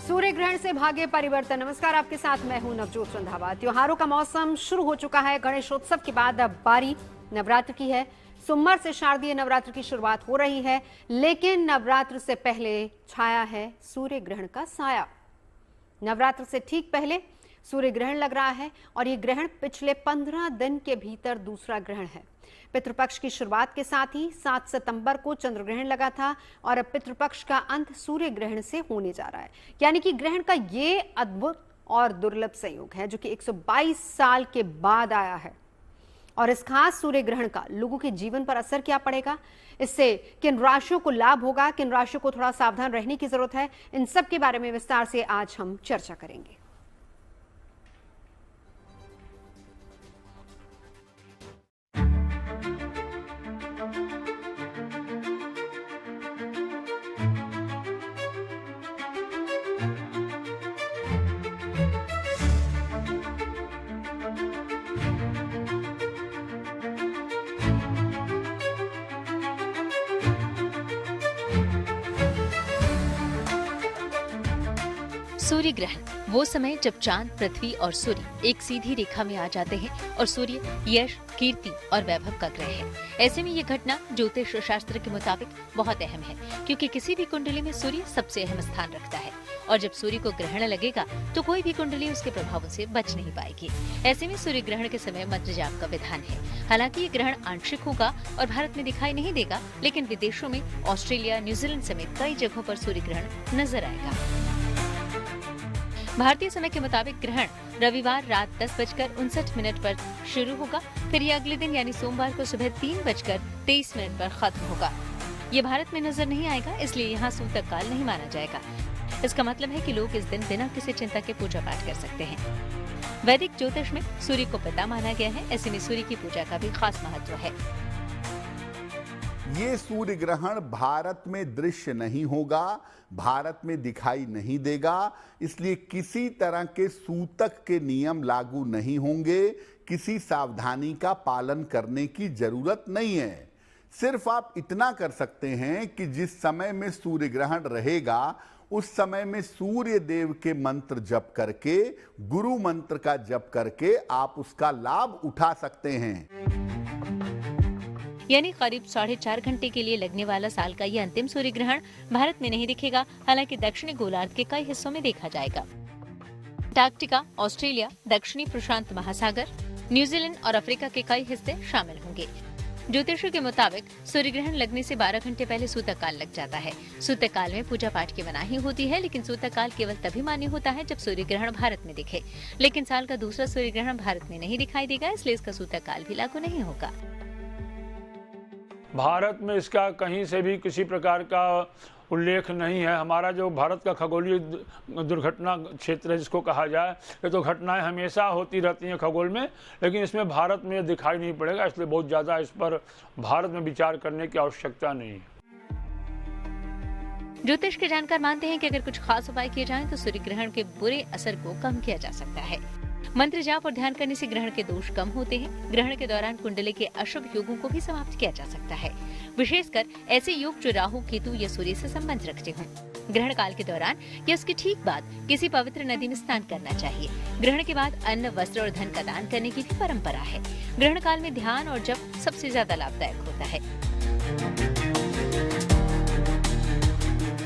सूर्य ग्रहण से भाग्य परिवर्तन। नमस्कार, आपके साथ मैं हूं नवजोत रंधावा। त्योहारों का मौसम शुरू हो चुका है। गणेशोत्सव के बाद अब बारी नवरात्र की है। सोमवार से शारदीय नवरात्र की शुरुआत हो रही है, लेकिन नवरात्र से पहले छाया है सूर्य ग्रहण का साया। नवरात्र से ठीक पहले सूर्य ग्रहण लग रहा है और ये ग्रहण पिछले 15 दिन के भीतर दूसरा ग्रहण है। पितृपक्ष की शुरुआत के साथ ही 7 सितंबर को चंद्र ग्रहण लगा था और अब पितृपक्ष का अंत सूर्य ग्रहण से होने जा रहा है। यानी कि ग्रहण का ये अद्भुत और दुर्लभ संयोग है जो कि 122 साल के बाद आया है। और इस खास सूर्य ग्रहण का लोगों के जीवन पर असर क्या पड़ेगा, इससे किन राशियों को लाभ होगा, किन राशियों को थोड़ा सावधान रहने की जरूरत है, इन सब के बारे में विस्तार से आज हम चर्चा करेंगे। सूर्य ग्रहण वो समय जब चांद, पृथ्वी और सूर्य एक सीधी रेखा में आ जाते हैं और सूर्य यश, कीर्ति और वैभव का ग्रह है। ऐसे में ये घटना ज्योतिष शास्त्र के मुताबिक बहुत अहम है, क्योंकि किसी भी कुंडली में सूर्य सबसे अहम स्थान रखता है और जब सूर्य को ग्रहण लगेगा तो कोई भी कुंडली उसके प्रभावों से बच नहीं पाएगी। ऐसे में सूर्य ग्रहण के समय मंत्र जाप का विधान है। हालांकि ये ग्रहण आंशिक होगा और भारत में दिखाई नहीं देगा, लेकिन विदेशों में ऑस्ट्रेलिया, न्यूजीलैंड समेत कई जगहों पर सूर्य ग्रहण नजर आएगा। भारतीय समय के मुताबिक ग्रहण रविवार रात 10:59 पर शुरू होगा, फिर ये अगले दिन यानी सोमवार को सुबह 3:23 पर खत्म होगा। ये भारत में नजर नहीं आएगा, इसलिए यहाँ सूतक काल नहीं माना जाएगा। इसका मतलब है कि लोग इस दिन बिना किसी चिंता के पूजा पाठ कर सकते हैं। वैदिक ज्योतिष में सूर्य को पिता माना गया है, ऐसे में सूर्य की पूजा का भी खास महत्व है। ये सूर्य ग्रहण भारत में दृश्य नहीं होगा, भारत में दिखाई नहीं देगा, इसलिए किसी तरह के सूतक के नियम लागू नहीं होंगे, किसी सावधानी का पालन करने की जरूरत नहीं है। सिर्फ आप इतना कर सकते हैं कि जिस समय में सूर्य ग्रहण रहेगा उस समय में सूर्य देव के मंत्र जप करके, गुरु मंत्र का जप करके आप उसका लाभ उठा सकते हैं। यानी करीब 4.5 घंटे के लिए लगने वाला साल का ये अंतिम सूर्य ग्रहण भारत में नहीं दिखेगा, हालांकि दक्षिणी गोलार्ध के कई हिस्सों में देखा जाएगा। अंटार्कटिका, ऑस्ट्रेलिया, दक्षिणी प्रशांत महासागर, न्यूजीलैंड और अफ्रीका के कई हिस्से शामिल होंगे। ज्योतिषों के मुताबिक सूर्य ग्रहण लगने से 12 घंटे पहले सूतक काल लग जाता है। सूतक काल में पूजा पाठ की मनाही होती है, लेकिन सूतक काल केवल तभी मान्य होता है जब सूर्य ग्रहण भारत में दिखे। लेकिन साल का दूसरा सूर्य ग्रहण भारत में नहीं दिखाई देगा, इसलिए इसका सूतक काल भी लागू नहीं होगा। भारत में इसका कहीं से भी किसी प्रकार का उल्लेख नहीं है। हमारा जो भारत का खगोलीय दुर्घटना क्षेत्र है जिसको कहा जाए, ये तो घटनाएं हमेशा होती रहती हैं खगोल में, लेकिन इसमें भारत में ये दिखाई नहीं पड़ेगा, इसलिए बहुत ज़्यादा इस पर भारत में विचार करने की आवश्यकता नहीं है। ज्योतिष के जानकार मानते हैं कि अगर कुछ खास उपाय किए जाएं तो सूर्य ग्रहण के बुरे असर को कम किया जा सकता है। मंत्र जाप और ध्यान करने से ग्रहण के दोष कम होते हैं। ग्रहण के दौरान कुंडली के अशुभ योगों को भी समाप्त किया जा सकता है, विशेषकर ऐसे योग जो राहु, केतु या सूर्य से संबंध रखते हों। ग्रहण काल के दौरान या उसके ठीक बाद किसी पवित्र नदी में स्नान करना चाहिए। ग्रहण के बाद अन्न, वस्त्र और धन का दान करने की भी परंपरा है। ग्रहण काल में ध्यान और जप सबसे ज्यादा लाभदायक होता है।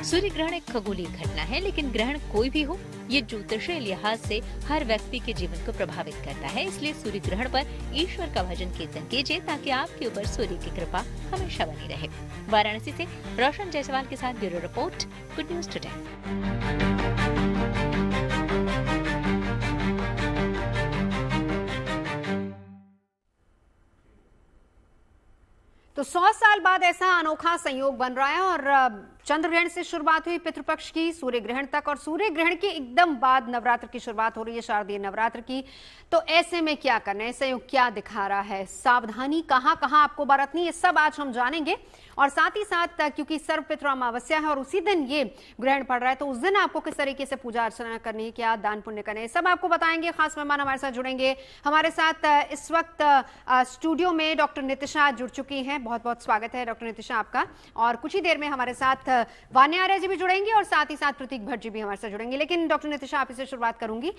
सूर्य ग्रहण एक खगोलीय घटना है, लेकिन ग्रहण कोई भी हो, ये ज्योतिषीय लिहाज से हर व्यक्ति के जीवन को प्रभावित करता है। इसलिए सूर्य ग्रहण पर ईश्वर का भजन कीर्तन कीजिए ताकि आपके ऊपर सूर्य की कृपा हमेशा बनी रहे। वाराणसी से रोशन जायसवाल के साथ bureau report, good news today. तो 100 साल बाद ऐसा अनोखा संयोग बन रहा है और चंद्र ग्रहण से शुरुआत हुई पितृपक्ष की, सूर्य ग्रहण तक, और सूर्य ग्रहण के एकदम बाद नवरात्र की शुरुआत हो रही है, शारदीय नवरात्र की। तो ऐसे में क्या करना है, संयोग क्या दिखा रहा है, सावधानी कहां कहां आपको बरतनी, ये सब आज हम जानेंगे। और साथ ही साथ क्योंकि सर्वपितृ अमावस्या है और उसी दिन ये ग्रहण पड़ रहा है, तो उस दिन आपको किस तरीके से पूजा अर्चना करनी है, क्या दान पुण्य करने है, सब आपको बताएंगे। खास मेहमान हमारे साथ जुड़ेंगे। हमारे साथ इस वक्त स्टूडियो में डॉक्टर नितिशा जुड़ चुकी हैं, बहुत बहुत स्वागत स्वागत है डॉक्टर नितिशा आपका। और कुछ ही देर में हमारे साथ वान्या आर्य जी भी जुड़ेंगे और साथ ही साथ प्रतीक भट्ट जी भी हमारे साथ जुड़ेंगे। लेकिन डॉक्टर नितिशा, आप से शुरुआत करूंगी।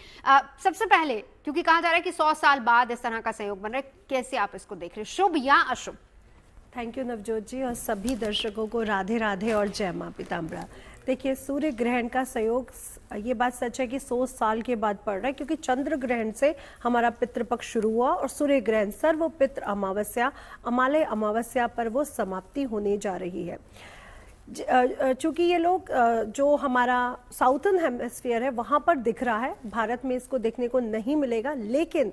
सबसे पहले, क्योंकि कहा जा रहा है कि 100 साल बाद इस तरह का संयोग बन रहा है, कैसे आप इसको देख रहे हैं, शुभ या अशुभ? थैंक यू नवजोत जी, और सभी दर्शकों को राधे राधे और जय मां पीताम्बरा। देखिए, सूर्य ग्रहण का संयोग, ये बात सच है कि 100 साल के बाद पड़ रहा है, क्योंकि चंद्र ग्रहण से हमारा पितृपक्ष शुरू हुआ और सूर्य ग्रहण सर्व पितृ अमावस्या, अमालय अमावस्या पर वो समाप्ति होने जा रही है। चूंकि ये लोग जो हमारा साउथर्न हेमिस्फीयर है वहां पर दिख रहा है, भारत में इसको देखने को नहीं मिलेगा, लेकिन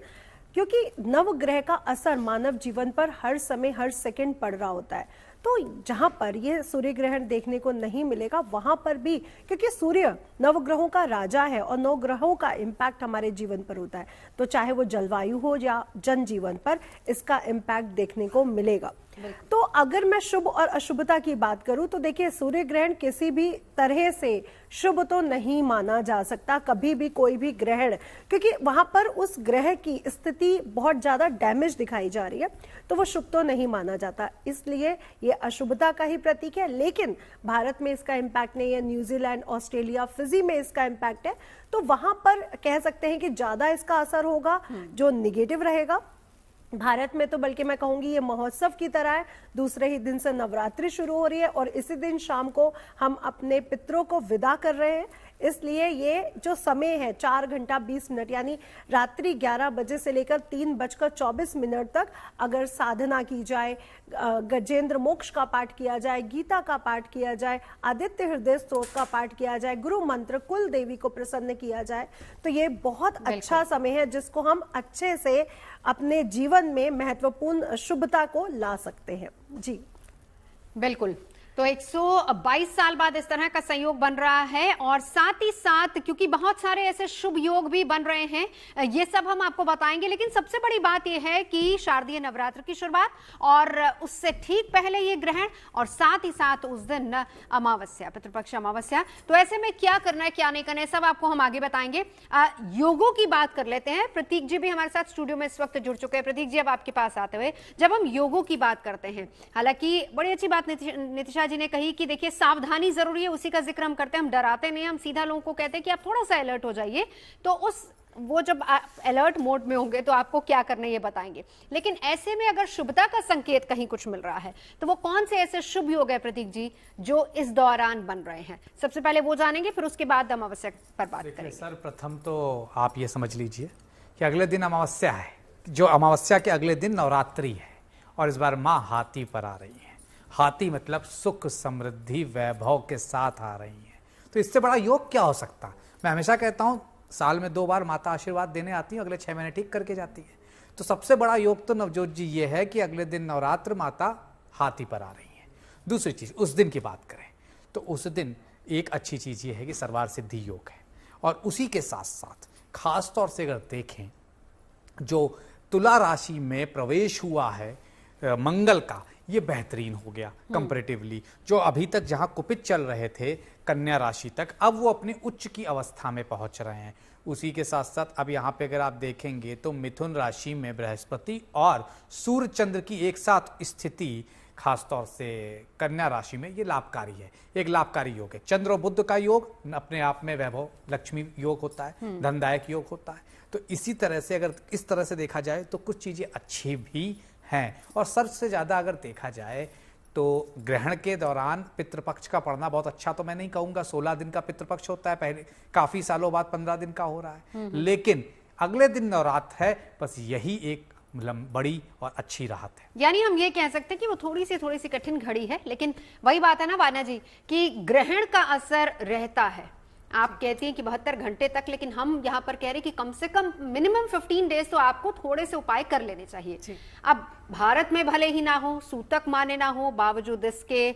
क्योंकि नवग्रह का असर मानव जीवन पर हर समय हर सेकंड पड़ रहा होता है, तो जहां पर ये सूर्य ग्रहण देखने को नहीं मिलेगा वहां पर भी, क्योंकि सूर्य नवग्रहों का राजा है और नवग्रहों का इम्पैक्ट हमारे जीवन पर होता है, तो चाहे वो जलवायु हो या जनजीवन पर, इसका इम्पैक्ट देखने को मिलेगा। तो अगर मैं शुभ और अशुभता की बात करूं तो देखिए, सूर्य ग्रहण किसी भी तरह से शुभ तो नहीं माना जा सकता, कभी भी कोई भी ग्रहण, क्योंकि वहां पर उस ग्रह की स्थिति बहुत ज्यादा डैमेज दिखाई जा रही है, तो वो शुभ तो नहीं माना जाता, इसलिए ये अशुभता का ही प्रतीक है। लेकिन भारत में इसका इम्पैक्ट नहीं है, न्यूजीलैंड, ऑस्ट्रेलिया, फिजी में इसका इम्पैक्ट है, तो वहां पर कह सकते हैं कि ज्यादा इसका असर होगा जो निगेटिव रहेगा। भारत में तो बल्कि मैं कहूंगी ये महोत्सव की तरह है, दूसरे ही दिन से नवरात्रि शुरू हो रही है और इसी दिन शाम को हम अपने पितरों को विदा कर रहे हैं, इसलिए ये जो समय है 4 घंटा 20 मिनट, यानी रात्रि 11 बजे से लेकर 3:24 तक अगर साधना की जाए, गजेंद्र मोक्ष का पाठ किया जाए, गीता का पाठ किया जाए, आदित्य हृदय स्तोत्र का पाठ किया जाए, गुरु मंत्र, कुल देवी को प्रसन्न किया जाए, तो ये बहुत अच्छा समय है जिसको हम अच्छे से अपने जीवन में महत्वपूर्ण शुभता को ला सकते हैं। जी बिल्कुल। तो 122 साल बाद इस तरह का संयोग बन रहा है और साथ ही साथ क्योंकि बहुत सारे ऐसे शुभ योग भी बन रहे हैं, ये सब हम आपको बताएंगे। लेकिन सबसे बड़ी बात यह है कि शारदीय नवरात्र की शुरुआत और उससे ठीक पहले ये ग्रहण और साथ ही साथ उस दिन अमावस्या, पितृपक्ष अमावस्या। तो ऐसे में क्या करना है, क्या नहीं करना है, सब आपको हम आगे बताएंगे। योगों की बात कर लेते हैं। प्रतीक जी भी हमारे साथ स्टूडियो में इस वक्त जुड़ चुके हैं। प्रतीक जी, अब आपके पास आते हुए, जब हम योगों की बात करते हैं, हालांकि बड़ी अच्छी बात नितिशा जी ने कही कि देखिए सावधानी जरूरी है, उसी का जिक्र हम करते हैं, हम डराते नहीं, हम सीधा लोगों को कहते हैं कि आप थोड़ा सा अलर्ट हो जाइए। तो वो जब अलर्ट मोड में होंगे तो आपको क्या करना है ये बताएंगे। लेकिन ऐसे में अगर शुभता का संकेत कहीं कुछ मिल रहा है तो वो कौन से ऐसे शुभ योग है प्रतीक जी जो इस दौरान बन रहे हैं? सबसे पहले वो जानेंगे, फिर उसके बाद अमावस्या पर बात करेंगे। सर, प्रथम तो आप ये समझ लीजिए कि अगले दिन अमावस्या है, जो अमावस्या के अगले दिन नवरात्रि है और इस बार माँ हाथी पर आ रही है। हाथी मतलब सुख, समृद्धि, वैभव के साथ आ रही है, तो इससे बड़ा योग क्या हो सकता। मैं हमेशा कहता हूं, साल में 2 बार माता आशीर्वाद देने आती है, अगले 6 महीने ठीक करके जाती है। तो सबसे बड़ा योग तो नवजोत जी ये है कि अगले दिन नवरात्र माता हाथी पर आ रही है। दूसरी चीज, उस दिन की बात करें तो उस दिन एक अच्छी चीज ये है कि सर्वार सिद्धि योग है, और उसी के साथ साथ खास तौर से अगर देखें, जो तुला राशि में प्रवेश हुआ है मंगल का, ये बेहतरीन हो गया कंपैरेटिवली। जो अभी तक जहां कुपित चल रहे थे कन्या राशि तक, अब वो अपने उच्च की अवस्था में पहुंच रहे हैं। उसी के साथ साथ अब यहाँ पे अगर आप देखेंगे तो मिथुन राशि में बृहस्पति और सूर्य चंद्र की एक साथ स्थिति खासतौर से कन्या राशि में, ये लाभकारी है, एक लाभकारी योग है। चंद्र और बुध का योग अपने आप में वैभव लक्ष्मी योग होता है, धनदायक योग होता है। तो इसी तरह से अगर इस तरह से देखा जाए तो कुछ चीजें अच्छी भी हैं। और सबसे ज्यादा अगर देखा जाए तो ग्रहण के दौरान पितृपक्ष का पड़ना बहुत अच्छा तो मैं नहीं कहूंगा, 16 दिन का पितृपक्ष होता है, पहले काफी सालों बाद 15 दिन का हो रहा है, लेकिन अगले दिन नवरात्र है, बस यही एक बड़ी और अच्छी राहत है। यानी हम ये कह सकते हैं कि वो थोड़ी सी कठिन घड़ी है, लेकिन वही बात है ना वान्या जी कि ग्रहण का असर रहता है। आप कहती हैं कि 72 घंटे तक, लेकिन हम यहाँ पर कह रहे हैं कि कम से कम मिनिमम 15 डेज तो आपको थोड़े से उपाय कर लेने चाहिए। अब भारत में भले ही ना हो, सूतक माने ना हो, बावजूद इसके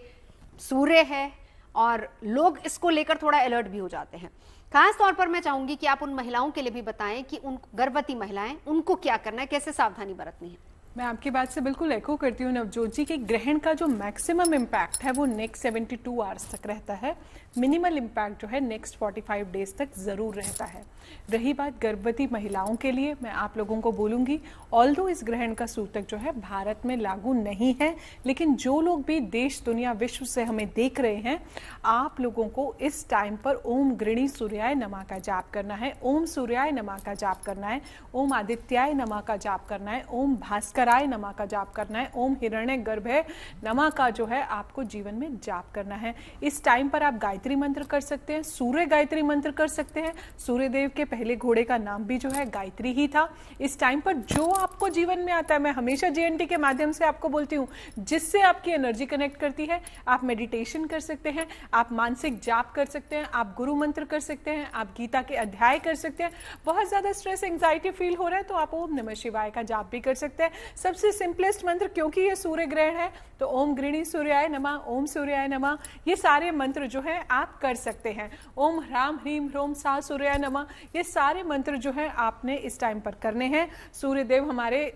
सूर्य है और लोग इसको लेकर थोड़ा अलर्ट भी हो जाते हैं। खास तौर पर मैं चाहूंगी कि आप उन महिलाओं के लिए भी बताएं कि उन गर्भवती महिलाएं, उनको क्या करना है, कैसे सावधानी बरतनी है। मैं आपकी बात से बिल्कुल एको करती हूँ नवजोत जी, कि ग्रहण का जो मैक्सिमम इम्पैक्ट है वो नेक्स्ट 72 आवर्स तक रहता है। मिनिमल इम्पैक्ट जो है नेक्स्ट 45 डेज तक ज़रूर रहता है। रही बात गर्भवती महिलाओं के लिए, मैं आप लोगों को बोलूँगी ऑल्दो इस ग्रहण का सूतक जो है भारत में लागू नहीं है, लेकिन जो लोग भी देश दुनिया विश्व से हमें देख रहे हैं, आप लोगों को इस टाइम पर ओम गृणी सूर्याय नमः का जाप करना है, ओम सूर्याय नमः का जाप करना है, ओम आदित्याय नमः का जाप करना है, ओम भास्कराय नमः का जाप करना है, ओम हिरण्य गर्भे नमः का जो है आपको जीवन में जाप करना है। इस टाइम पर आप गायत्री मंत्र कर सकते हैं, सूर्य गायत्री मंत्र कर सकते हैं। सूर्य देव के पहले घोड़े का नाम भी जो है गायत्री ही था। इस टाइम पर जो आपको जीवन में आता है, मैं हमेशा JNT के माध्यम से आपको बोलती हूँ, जिससे आपकी एनर्जी कनेक्ट करती है, आप मेडिटेशन कर सकते हैं, आप मानसिक जाप कर सकते हैं, आप गुरु मंत्र कर सकते हैं, आप गीता के अध्याय कर सकते हैं। बहुत ज्यादा स्ट्रेस एंजाइटी फील हो रहा है तो आप ओम नमः शिवाय का जाप भी कर सकते हैं। सबसे सिंपलेस्ट मंत्र, क्योंकि ये सूर्य ग्रहण है तो ओम गृणी सूर्याय नमः, ओम सूर्याय नमः, ये सारे मंत्र जो है आप कर सकते हैं। ओम ह्राम ह्रीम ह्रोम सा सूर्याय नमः, ये सारे मंत्र जो है आपने इस टाइम पर करने हैं। सूर्य देव हमारे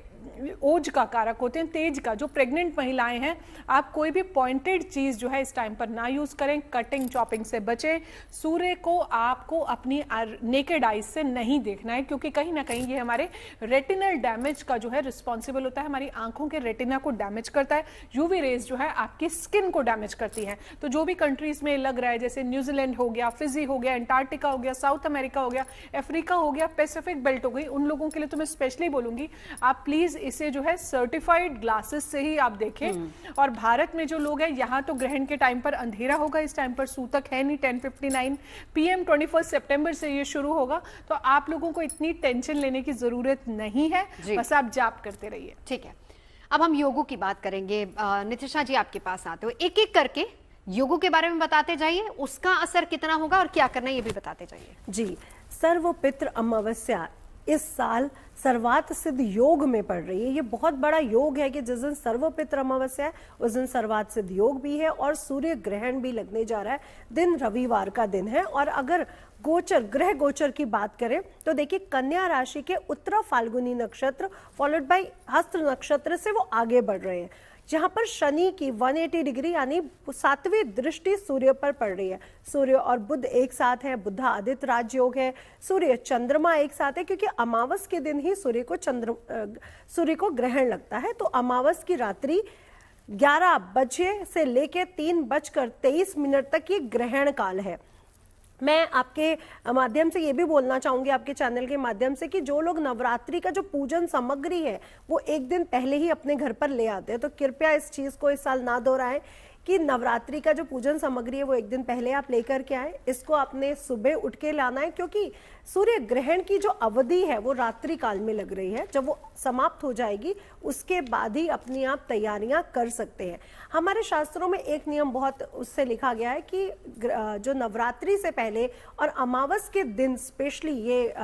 ओज का कारक होते हैं, तेज का। जो प्रेग्नेंट महिलाएं हैं, आप कोई भी पॉइंटेड चीज जो है इस टाइम पर ना यूज करें, कटिंग चॉपिंग से बचें। सूर्य को आपको अपनी नेकेड आइज से नहीं देखना है, क्योंकि कहीं ना कहीं ये हमारे रेटिनल डैमेज का जो है रिस्पॉन्सिबल होता है, हमारी आंखों के रेटिना को डैमेज करता है। यूवी रेज जो है आपकी स्किन को डैमेज करती है। तो जो भी कंट्रीज में लग रहा है, जैसे न्यूजीलैंड हो गया, फिजी हो गया, अंटार्कटिका हो गया, साउथ अमेरिका हो गया, अफ्रीका हो गया, पैसिफिक बेल्ट हो गई, उन लोगों के लिए तो मैं स्पेशली बोलूंगी आप प्लीज इसे जो है सर्टिफाइड ग्लासेस से ही आप देखें। और भारत में जो लोग हैं, यहाँ तो ग्रहण के टाइम पर अंधेरा होगा, इस टाइम पर सूतक है नहीं। 10:59 PM 21 सितंबर से ये शुरू होगा, तो आप लोगों को इतनी टेंशन लेने की जरूरत नहीं है, बस आप जाप करते रहिए। ठीक है, अब हम योगों की बात करेंगे। नितिशा जी आपके पास आते हो, एक एक करके योगों के बारे में बताते जाइए, उसका असर कितना होगा और क्या करना है ये भी बताते जाइए। जी, सर्वपितृ अमावस्या इस साल सर्वात सिद्ध योग में पड़ रही है। ये बहुत बड़ा योग है कि जिस दिन सर्वपितृ अमावस्या है उस दिन सर्वात सिद्ध योग भी है और सूर्य ग्रहण भी लगने जा रहा है। दिन रविवार का दिन है। और अगर गोचर, ग्रह गोचर की बात करें तो देखिए, कन्या राशि के उत्तरा फाल्गुनी नक्षत्र फॉलोड बाय हस्त नक्षत्र से वो आगे बढ़ रहे हैं, जहां पर शनि की 180 डिग्री यानी 7वीं दृष्टि सूर्य पर पड़ रही है। सूर्य और बुध एक साथ है, बुधा आदित्य राजयोग है, सूर्य चंद्रमा एक साथ है, क्योंकि अमावस के दिन ही सूर्य को ग्रहण लगता है। तो अमावस की रात्रि 11 बजे से लेकर 3:23 तक ये ग्रहण काल है। मैं आपके माध्यम से ये भी बोलना चाहूंगी, आपके चैनल के माध्यम से, कि जो लोग नवरात्रि का जो पूजन सामग्री है वो एक दिन पहले ही अपने घर पर ले आते हैं, तो कृपया इस चीज को इस साल ना दोहराएं कि नवरात्रि का जो पूजन सामग्री है वो एक दिन पहले आप लेकर के आए। इसको आपने सुबह उठ के लाना है, क्योंकि सूर्य ग्रहण की जो अवधि है वो रात्रि काल में लग रही है। जब वो समाप्त हो जाएगी उसके बाद ही अपनी आप तैयारियां कर सकते हैं। हमारे शास्त्रों में एक नियम बहुत उससे लिखा गया है कि जो नवरात्रि से पहले और अमावस के दिन स्पेशली, ये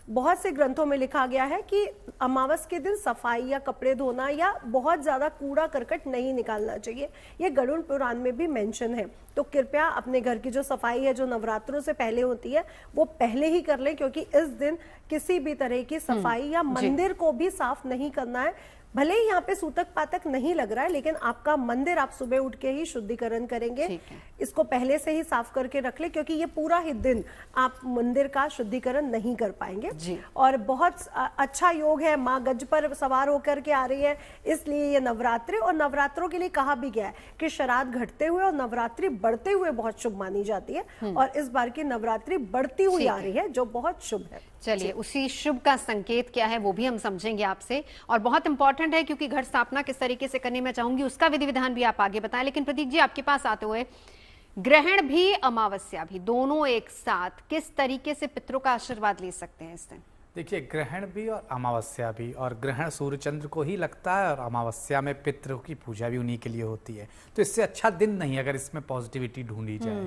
बहुत से ग्रंथों में लिखा गया है कि अमावस के दिन सफाई या कपड़े धोना या बहुत ज्यादा कूड़ा करकट नहीं निकालना चाहिए। ये गरुड़ पुराण में भी मेंशन है। तो कृपया अपने घर की जो सफाई है जो नवरात्रों से पहले होती है वो पहले ही कर लें, क्योंकि इस दिन किसी भी तरह की सफाई या मंदिर को भी साफ नहीं करना है। भले ही यहाँ पे सूतक पातक नहीं लग रहा है, लेकिन आपका मंदिर आप सुबह उठ के ही शुद्धिकरण करेंगे। इसको पहले से ही साफ करके रख ले, क्योंकि ये पूरा ही दिन आप मंदिर का शुद्धिकरण नहीं कर पाएंगे। और बहुत अच्छा योग है, माँ गज पर सवार होकर के आ रही है, इसलिए ये नवरात्रि, और नवरात्रों के लिए कहा भी गया है कि श्राद्ध घटते हुए और नवरात्रि बढ़ते हुए बहुत शुभ मानी जाती है। और इस बार की नवरात्रि बढ़ती हुई आ रही है, जो बहुत शुभ है। चलिए, उसी शुभ का संकेत क्या है वो भी हम समझेंगे आपसे, और बहुत इंपॉर्टेंट है क्योंकि घर स्थापना किस तरीके से करनी मैं चाहूंगी उसका विधि विधान भी आप आगे बताएं। लेकिन प्रतीक जी आपके पास आते हुए, ग्रहण भी अमावस्या भी दोनों एक साथ किस तरीके से पितरों का आशीर्वाद ले सकते हैं इस दिन? देखिए, ग्रहण भी और अमावस्या भी, और ग्रहण सूर्य चंद्र को ही लगता है और अमावस्या में पितरों की पूजा भी उन्हीं के लिए होती है। तो इससे अच्छा दिन नहीं अगर इसमें पॉजिटिविटी ढूंढी जाए।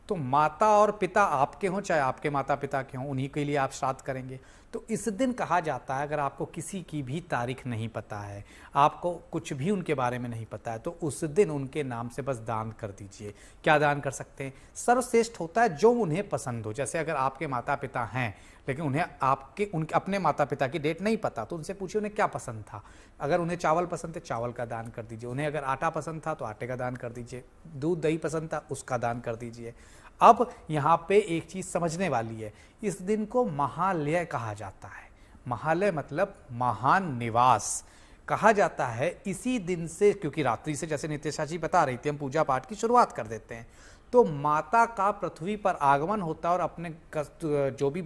तो माता और पिता आपके हों चाहे आपके माता पिता के हों, उन्हीं के लिए आप श्राद्ध करेंगे। तो इस दिन कहा जाता है, अगर आपको किसी की भी तारीख नहीं पता है, आपको कुछ भी उनके बारे में नहीं पता है, तो उस दिन उनके नाम से बस दान कर दीजिए। क्या दान कर सकते हैं? सर्वश्रेष्ठ होता है जो उन्हें पसंद हो। जैसे अगर आपके माता पिता हैं लेकिन उन्हें उनके अपने माता पिता की डेट नहीं पता, तो उनसे पूछिए उन्हें क्या पसंद था। अगर उन्हें चावल पसंद थे, चावल का दान कर दीजिए। उन्हें अगर आटा पसंद था तो आटे का दान कर दीजिए। दूध दही पसंद था, उसका दान कर दीजिए। अब यहाँ पे एक चीज समझने वाली है, इस दिन को महालय कहा जाता है। महालय मतलब महान निवास कहा जाता है इसी दिन से, क्योंकि रात्रि से, जैसे नित्या जी बता रही थी, हम पूजा पाठ की शुरुआत कर देते हैं, तो माता का पृथ्वी पर आगमन होता है और अपने जो भी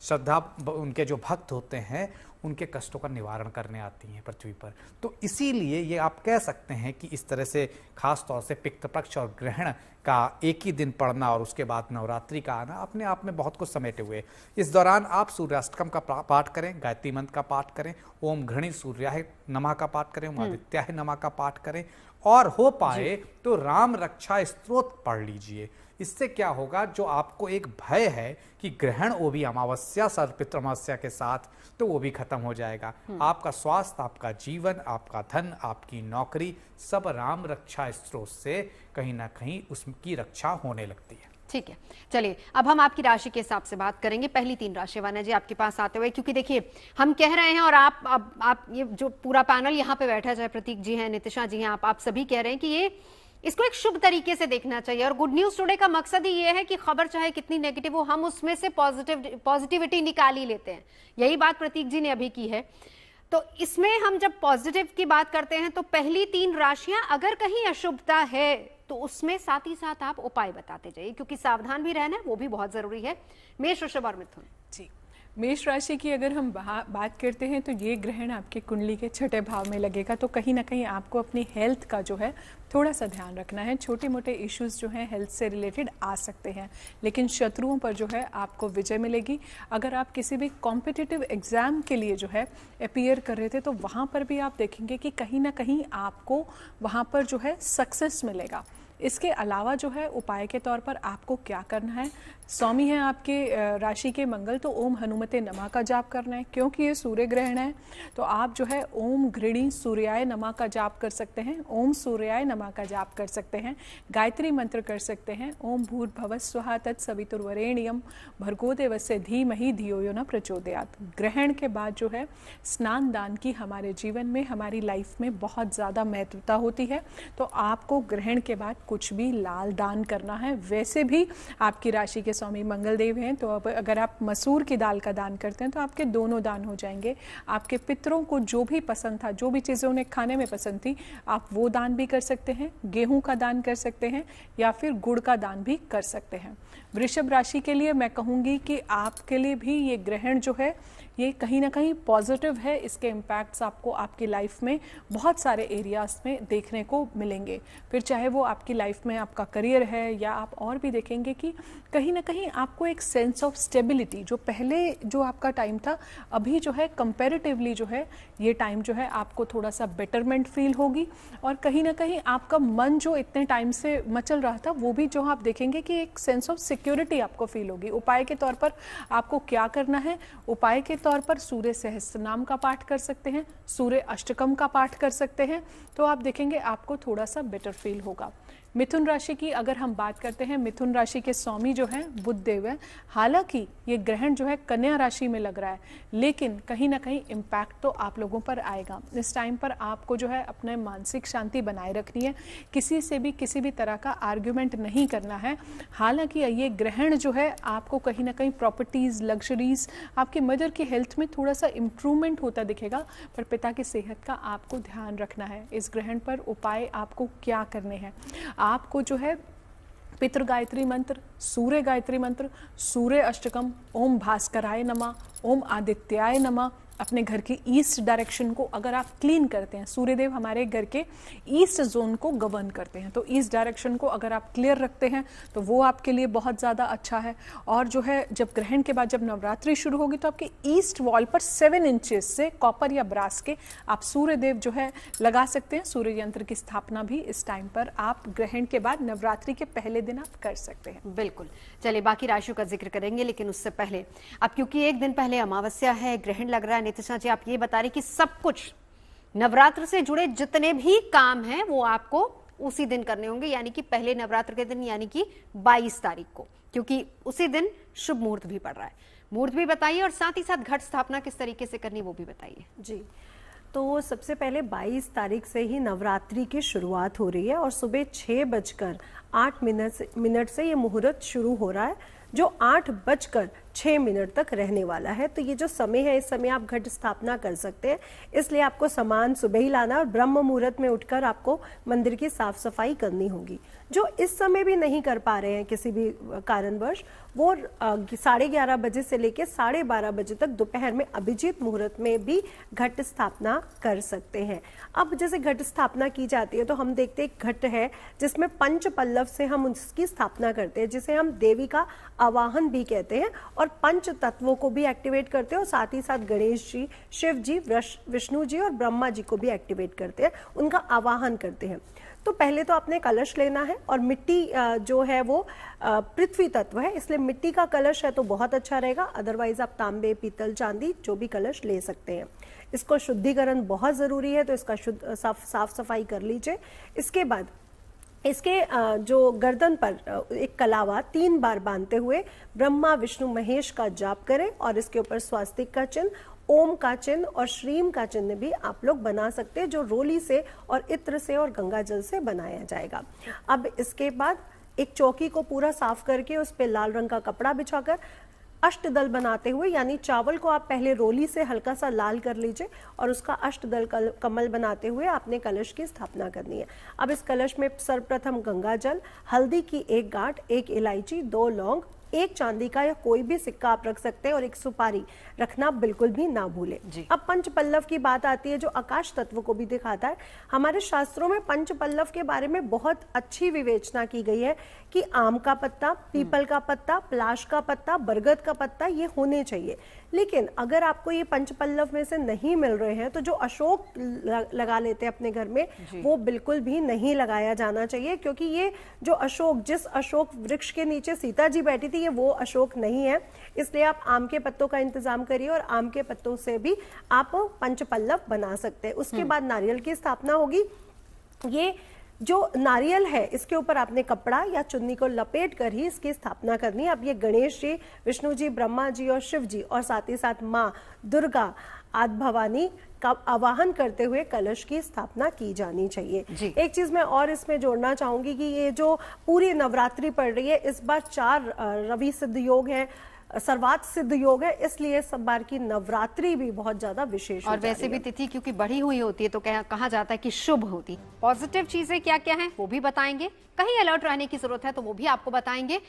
श्रद्धा उनके जो भक्त होते हैं उनके कष्टों का निवारण करने आती हैं पृथ्वी पर। तो इसीलिए ये आप कह सकते हैं कि इस तरह से खास तौर से पितृ पक्ष और ग्रहण का एक ही दिन पड़ना और उसके बाद नवरात्रि का आना अपने आप में बहुत कुछ समेटे हुए। इस दौरान आप सूर्याष्टकम का पाठ करें, गायत्री मंत्र का पाठ करें, ओम घृणी सूर्याय नमः का पाठ करें, ओम आदित्याय नमः का पाठ करें, और हो पाए तो राम रक्षा स्तोत्र पढ़ लीजिए। इससे क्या होगा, जो आपको एक भय है कि ग्रहण वो भी अमावस्या सर्पित्र अमावस्या के साथ, तो वो भी खत्म हो जाएगा। आपका स्वास्थ्य, आपका जीवन, आपका धन, आपकी नौकरी, सब राम रक्षा स्त्रोत से कहीं ना कहीं उसकी रक्षा होने लगती है। ठीक है, चलिए अब हम आपकी राशि के हिसाब से बात करेंगे। पहली 3 राशि वाना जी आपके पास आते हुए, क्योंकि देखिए हम कह रहे हैं और आप ये जो पूरा पैनल यहाँ पे बैठा, चाहे प्रतीक जी हैं, नितिशा जी हैं, आप सभी कह रहे हैं कि ये इसको एक शुभ तरीके से देखना चाहिए। और गुड न्यूज टुडे का मकसद ही ये है कि खबर चाहे कितनी नेगेटिव हो, हम उसमें से पॉजिटिविटी निकाल ही लेते हैं। यही बात प्रतीक जी ने अभी की है। तो इसमें हम जब पॉजिटिव की बात करते हैं तो पहली 3 राशियां अगर कहीं अशुभता है तो उसमें साथ ही साथ आप उपाय बताते जाइए, क्योंकि सावधान भी रहना वो भी बहुत जरूरी है। मेष, वृषभ और मिथुन। जी, मेष राशि की अगर हम बात करते हैं तो ये ग्रहण आपके कुंडली के 6ठे भाव में लगेगा, तो कहीं ना कहीं आपको अपनी हेल्थ का जो है थोड़ा सा ध्यान रखना है। छोटे मोटे इश्यूज जो हैं हेल्थ से रिलेटेड आ सकते हैं, लेकिन शत्रुओं पर जो है आपको विजय मिलेगी। अगर आप किसी भी कॉम्पिटिटिव एग्जाम के लिए जो है अपीयर कर रहे थे तो वहाँ पर भी आप देखेंगे कि कहीं ना कहीं आपको वहाँ पर जो है सक्सेस मिलेगा। इसके अलावा जो है उपाय के तौर पर आपको क्या करना है, स्वामी है आपके राशि के मंगल, तो ओम हनुमते नमः का जाप करना है। क्योंकि ये सूर्य ग्रहण है तो आप जो है ओम घृणी सूर्याय नमः का जाप कर सकते हैं, ओम सूर्याय नमः का जाप कर सकते हैं, गायत्री मंत्र कर सकते हैं, ओम भूर्भुवः स्वः तत्सवितुर्वरेण्यं भर्गो देवस्य धीमहि धियो यो न प्रचोदयात्। ग्रहण के बाद जो है स्नान दान की हमारे जीवन में, हमारी लाइफ में बहुत ज़्यादा महत्वता होती है, तो आपको ग्रहण के बाद कुछ भी लाल दान करना है। वैसे भी आपकी राशि के स्वामी मंगल देव हैं, तो अब अगर आप मसूर की दाल का दान करते हैं तो आपके दोनों दान हो जाएंगे। आपके पितरों को जो भी पसंद था, जो भी चीज़ें उन्हें खाने में पसंद थी, आप वो दान भी कर सकते हैं। गेहूं का दान कर सकते हैं या फिर गुड़ का दान भी कर सकते हैं। वृषभ राशि के लिए मैं कहूँगी कि आपके लिए भी ये ग्रहण जो है ये कहीं ना कहीं पॉजिटिव है। इसके इम्पैक्ट्स आपको आपकी लाइफ में बहुत सारे एरियाज में देखने को मिलेंगे। फिर चाहे वो आपकी लाइफ में आपका करियर है या आप और भी देखेंगे कि कहीं ना कहीं आपको एक सेंस ऑफ स्टेबिलिटी, जो पहले जो आपका टाइम था, अभी जो है कंपैरेटिवली जो है ये टाइम जो है आपको थोड़ा सा बेटरमेंट फील होगी। और कहीं ना कहीं आपका मन जो इतने टाइम से मचल रहा था वो भी जो आप देखेंगे कि एक सेंस ऑफ सिक्योरिटी आपको फील होगी। उपाय के तौर पर आपको क्या करना है, उपाय के तौर पर सूर्य सहस्त्रनाम का पाठ कर सकते हैं, सूर्य अष्टकम का पाठ कर सकते हैं, तो आप देखेंगे आपको थोड़ा सा बेटर फील होगा। मिथुन राशि की अगर हम बात करते हैं, मिथुन राशि के स्वामी जो हैं बुध देव हैं। हालांकि ये ग्रहण जो है कन्या राशि में लग रहा है, लेकिन कहीं ना कहीं इम्पैक्ट तो आप लोगों पर आएगा। इस टाइम पर आपको जो है अपने मानसिक शांति बनाए रखनी है, किसी से भी किसी भी तरह का आर्ग्यूमेंट नहीं करना है। हालांकि ये ग्रहण जो है आपको कहीं ना कहीं प्रॉपर्टीज़, लग्जरीज, आपकी मदर की हेल्थ में थोड़ा सा इम्प्रूवमेंट होता दिखेगा, पर पिता की सेहत का आपको ध्यान रखना है। इस ग्रहण पर उपाय आपको क्या करने हैं, आपको जो है पितृ गायत्री मंत्र, सूर्य गायत्री मंत्र, सूर्य अष्टकम, ओम भास्कराय नमः, ओम आदित्याय नमः, अपने घर के ईस्ट डायरेक्शन को अगर आप क्लीन करते हैं, सूर्यदेव हमारे घर के ईस्ट जोन को गवर्न करते हैं, तो ईस्ट डायरेक्शन को अगर आप क्लियर रखते हैं तो वो आपके लिए बहुत ज़्यादा अच्छा है। और जो है जब ग्रहण के बाद जब नवरात्रि शुरू होगी तो आपके ईस्ट वॉल पर 7 इंचेस से कॉपर या ब्रास के आप सूर्यदेव जो है लगा सकते हैं। सूर्य यंत्र की स्थापना भी इस टाइम पर आप ग्रहण के बाद नवरात्रि के पहले दिन आप कर सकते हैं। बिल्कुल, चलिए बाकी राशियों का जिक्र करेंगे, लेकिन उससे पहले अब क्योंकि एक दिन पहले अमावस्या है, ग्रहण लग रहा है, नितिशा जी आप ये बता रहे कि सब कुछ नवरात्र से जुड़े जितने भी काम हैं वो आपको उसी दिन करने होंगे, यानी कि पहले नवरात्र के दिन, यानी कि 22 तारीख को, क्योंकि उसी दिन शुभ मुहूर्त भी पड़ रहा है। मुहूर्त भी बताइए और साथ ही साथ घट स्थापना किस तरीके से करनी वो भी बताइए। जी, तो सबसे पहले 22 तारीख से ही नवरात्रि की शुरुआत हो रही है और सुबह 6:08 से ये मुहूर्त शुरू हो रहा है, जो 8:06 तक रहने वाला है। तो ये जो समय है, इस समय आप घट स्थापना कर सकते हैं, इसलिए आपको सामान सुबह ही लाना और ब्रह्म मुहूर्त में उठकर आपको मंदिर की साफ सफाई करनी होगी। जो इस समय भी नहीं कर पा रहे हैं किसी भी कारणवश, वो 11:30 बजे से लेकर 12:30 बजे तक दोपहर में अभिजीत मुहूर्त में भी घट स्थापना कर सकते हैं। अब जैसे घट स्थापना की जाती है तो हम देखते हैं घट है जिसमें पंच पल्लव से हम उसकी स्थापना करते हैं, जिसे हम देवी का आवाहन भी कहते हैं, और पंच तत्वों को भी एक्टिवेट करते हैं और साथ ही साथ गणेश जी, शिव जी, विष्णु जी और ब्रह्मा जी को भी एक्टिवेट करते हैं, उनका आवाहन करते हैं। तो पहले तो आपने कलश लेना है और मिट्टी जो है वो पृथ्वी तत्व है, इसलिए मिट्टी का कलश है तो बहुत अच्छा रहेगा। अदरवाइज आप तांबे, पीतल, चांदी जो भी कलश ले सकते हैं। इसको शुद्धिकरण बहुत ज़रूरी है, तो इसका साफ सफाई कर लीजिए। इसके बाद इसके जो गर्दन पर एक कलावा 3 बार बांधते हुए ब्रह्मा, विष्णु, महेश का जाप करें और इसके ऊपर स्वास्तिक का चिन्ह, ओम का चिन्ह और श्रीम का चिन्ह भी आप लोग बना सकते हैं, जो रोली से और इत्र से और गंगा जल से बनाया जाएगा। अब इसके बाद एक चौकी को पूरा साफ करके उस पर लाल रंग का कपड़ा बिछाकर अष्टदल बनाते हुए, यानी चावल को आप पहले रोली से हल्का सा लाल कर लीजिए और उसका अष्टदल कमल बनाते हुए आपने कलश की स्थापना करनी है। अब इस कलश में सर्वप्रथम गंगा जल, हल्दी की 1 गांठ, 1 इलायची, 2 लौंग, 1 चांदी का या कोई भी सिक्का आप रख सकते हैं और 1 सुपारी रखना बिल्कुल भी ना भूलें। अब पंच पल्लव की बात आती है, जो आकाश तत्व को भी दिखाता है। हमारे शास्त्रों में पंच पल्लव के बारे में बहुत अच्छी विवेचना की गई है कि आम का पत्ता, पीपल का पत्ता, पलाश का पत्ता, बरगद का पत्ता ये होने चाहिए। लेकिन अगर आपको ये पंच पल्लव में से नहीं मिल रहे हैं तो जो अशोक लगा लेते हैं अपने घर में, वो बिल्कुल भी नहीं लगाया जाना चाहिए, क्योंकि ये जो अशोक, जिस अशोक वृक्ष के नीचे सीता जी बैठी थी, ये वो अशोक नहीं है। इसलिए आप आम के पत्तों का इंतजाम करिए और आम के पत्तों से भी आप पंच पल्लव बना सकते हैं। उसके बाद नारियल की स्थापना होगी। ये जो नारियल है, इसके ऊपर आपने कपड़ा या चुन्नी को लपेट कर ही इसकी स्थापना करनी है। अब ये गणेश जी, विष्णु जी, ब्रह्मा जी और शिव जी और साथ ही साथ माँ दुर्गा, आदि भवानी का आवाहन करते हुए कलश की स्थापना की जानी चाहिए। एक चीज मैं और इसमें जोड़ना चाहूंगी कि ये जो पूरी नवरात्रि पड़ रही है, इस बार 4 रवि सिद्ध योग है, सर्वात सिद्ध योग है, इसलिए सब बार की नवरात्रि भी बहुत ज्यादा विशेष और वैसे भी तिथि क्योंकि बढ़ी हुई होती है तो कहा जाता है कि शुभ होती। पॉजिटिव चीजें क्या क्या हैं वो भी बताएंगे, कहीं अलर्ट रहने की जरूरत है तो वो भी आपको बताएंगे।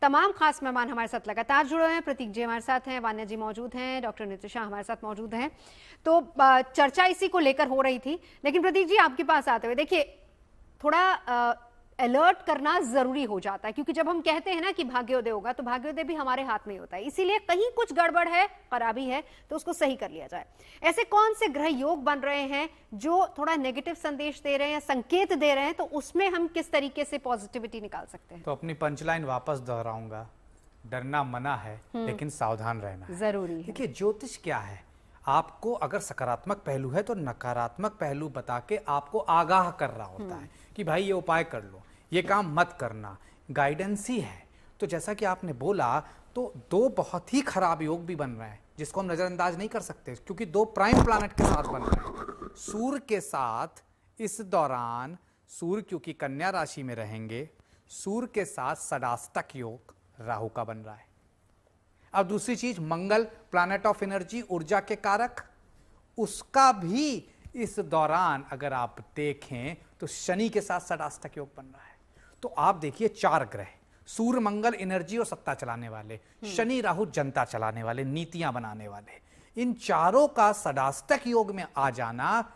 तमाम खास मेहमान हमारे साथ लगातार जुड़े हैं। प्रतीक जी हमारे साथ हैं, वान्या जी मौजूद हैं, डॉक्टर नितिशा हमारे साथ मौजूद हैं। तो चर्चा इसी को लेकर हो रही थी, लेकिन प्रतीक जी आपके पास आते हुए देखिए, थोड़ा अलर्ट करना जरूरी हो जाता है, क्योंकि जब हम कहते हैं ना कि भाग्योदय होगा तो भाग्योदय भी हमारे हाथ में होता है। इसीलिए कहीं कुछ गड़बड़ है, खराबी है, तो उसको सही कर लिया जाए। ऐसे कौन से ग्रह योग बन रहे हैं जो थोड़ा नेगेटिव संदेश दे रहे हैं, संकेत दे रहे हैं, तो उसमें हम किस तरीके से पॉजिटिविटी निकाल सकते हैं? तो अपनी पंचलाइन वापस दोहराऊंगा, डरना मना है लेकिन सावधान रहना जरूरी है। देखिए, ज्योतिष क्या है, आपको अगर सकारात्मक पहलू है तो नकारात्मक पहलू बता के आपको आगाह कर रहा होता है कि भाई ये उपाय कर लो, ये काम मत करना, गाइडेंस ही है। तो जैसा कि आपने बोला, तो 2 बहुत ही खराब योग भी बन रहे हैं जिसको हम नजरअंदाज नहीं कर सकते, क्योंकि 2 प्राइम प्लैनेट के साथ बन रहे हैं। सूर्य के साथ इस दौरान, सूर्य क्योंकि कन्या राशि में रहेंगे, सूर्य के साथ सडाष्टक योग राहु का बन रहा है। अब दूसरी चीज, मंगल प्लैनेट ऑफ एनर्जी, ऊर्जा के कारक, उसका भी इस दौरान अगर आप देखें तो शनि के साथ सडाष्टक योग बन रहा है। तो आप देखिए 4 ग्रह, सूर्य मंगल एनर्जी और सत्ता चलाने वाले, शनि राहु जनता चलाने वाले, नीतियां बनाने वाले, इन चारों का सडाष्टक योग में आ जाना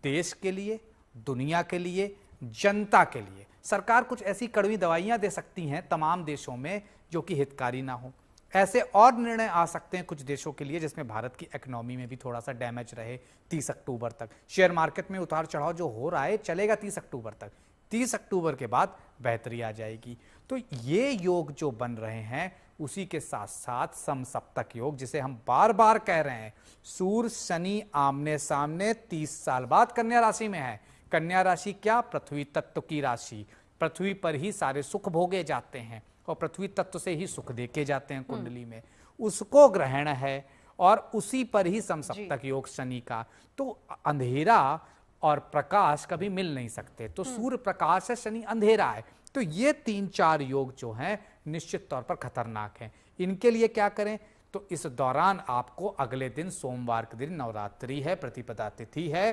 देश के लिए, दुनिया के लिए, जनता के लिए, सरकार कुछ ऐसी कड़वी दवाइयां दे सकती हैं तमाम देशों में जो कि हितकारी ना हो। ऐसे और निर्णय आ सकते हैं कुछ देशों के लिए जिसमें भारत की इकोनॉमी में भी थोड़ा सा डैमेज रहे 30 अक्टूबर तक। शेयर मार्केट में उतार चढ़ाव जो हो रहा है चलेगा 30 अक्टूबर तक, 30 अक्टूबर के बाद बेहतरी आ जाएगी। तो ये योग जो बन रहे हैं, उसी के साथ साथ समसप्तक योग, जिसे हम बार बार कह रहे हैं, सूर्य शनि आमने सामने 30 साल बाद कन्या राशि में है। कन्या राशि क्या? पृथ्वी तत्व की राशि, पृथ्वी पर ही सारे सुख भोगे जाते हैं और पृथ्वी तत्व से ही सुख देखे जाते हैं कुंडली में, उसको ग्रहण है। और उसी पर ही समसप्तक योग शनि का। तो अंधेरा और प्रकाश कभी मिल नहीं सकते, तो सूर्य प्रकाश है, शनि अंधेरा है। तो ये 3-4 योग जो हैं निश्चित तौर पर खतरनाक हैं। इनके लिए क्या करें? तो इस दौरान आपको अगले दिन सोमवार के दिन नवरात्रि है, प्रतिपदा तिथि है,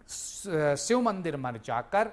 शिव मंदिर में जाकर